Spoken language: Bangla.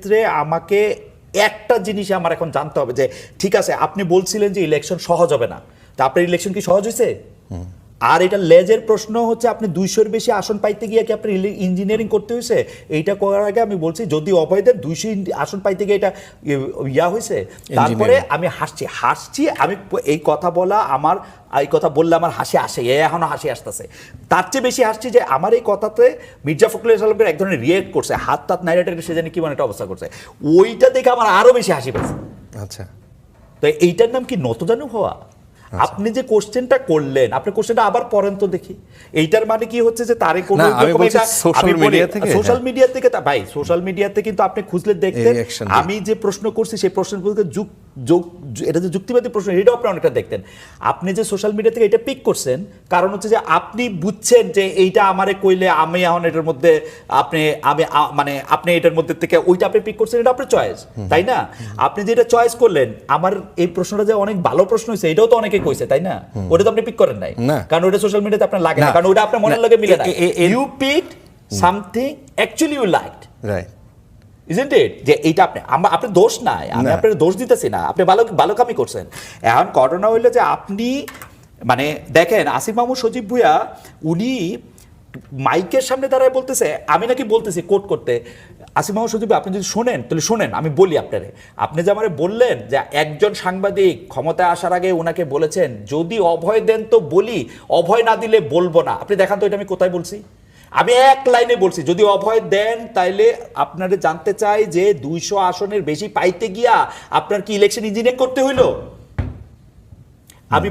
ক্ষেত্রে আমাকে একটা জিনিস আমার এখন জানতে হবে যে ঠিক আছে আপনি বলছিলেন যে ইলেকশন সহজ হবে না, তা আপনার ইলেকশন কি সহজ হয়েছে? আর এটা লেজের প্রশ্ন হচ্ছে আপনি 200-র বেশি আসন পাইতে গিয়ে কি আপনার ইঞ্জিনিয়ারিং করতে হয়েছে? এইটা করার আগে আমি বলছি যদি অভয়দের 200 আসন পাইতে গিয়ে এটা ইয়া হয়েছে, তারপরে আমি হাসছি আমি এই কথা বলা আমার এই কথা বললে আমার হাসি আসে, এখনো হাসি আসতেছে। তার চেয়ে বেশি হাসছি যে আমার এই কথাতে মির্জা ফখরুল ইসলামের এক ধরনের রিয়েক্ট করছে, হাত তাত নাইরাটের সে জানি কি মানে একটা অবস্থা করছে, ওইটা দেখে আমার আরো বেশি হাসি পেয়েছে। আচ্ছা, তো এইটার নাম কি নতজানু হওয়া? আপনি যে কোশ্চেনটা করলেন, আপনি কোশ্চেনটা আবার পড়েন তো দেখি। এইটার মানে কি হচ্ছে যে তারে কোন সোশ্যাল মিডিয়া থেকে ভাই সোশ্যাল মিডিয়াতে কিন্তু আপনি খুঁজলে দেখতেন আমি যে প্রশ্ন করছি সেই প্রশ্নগুলোকে এটা যে যুক্তিবাদী প্রশ্ন এটাও আপনি অনেকটা দেখতেন। আপনি যে সোশ্যাল মিডিয়া থেকে এটা পিক করছেন কারণ হচ্ছে যে আপনি বুঝছেন যে এইটা আমারে কইলে আমি এখন এটার মধ্যে আপনি এটার মধ্যে থেকে ওইটা আপনি পিক করছেন, এটা আপনার চয়েস, তাই না? আপনি যেটা চয়েস করলেন, আমার এই প্রশ্নটা যে অনেক ভালো প্রশ্ন হয়েছে এটাও তো অনেকে কইছে, তাই না? ওটা তো আপনি পিক করেন নাই কারণ ওটা সোশ্যাল মিডিয়াতে আপনার লাগে না, কারণ ওটা আপনার মনের লগে মিলে না। You picked something actually you liked, right? Isn't it? যে এইটা আপনি দোষ নাই, আমি আপনার দোষ দিতেছি না, আপনি ভালো কামই করছেন। এখন ঘটনা হইলো যে আপনি মানে দেখেন আসিফ মাহমুদ সজীব ভুঁইয়া উনি মাইকের সামনে দাঁড়ায় বলতেছে, আমি নাকি বলতেছি কোট করতে, আসিফ মাহমুদ সজীব আপনি যদি শোনেন তাহলে শোনেন, আমি বলি আপনারে। আপনি যে আমারে বললেন যে একজন সাংবাদিক ক্ষমতায় আসার আগে ওনাকে বলেছেন যদি অভয় দেন তো বলি, অভয় না দিলে বলবো না। আপনি দেখান তো এটা আমি কোথায় বলছি? আমি এক লাইনে বলছি যদি অভয় দেন তাইলে আপনারা জানতে চাই যে 200 আসনের বেশি পাইতে গিয়া আপনার কি ইলেকশন ইঞ্জিনিয়ারিং করতে হইলো? আমি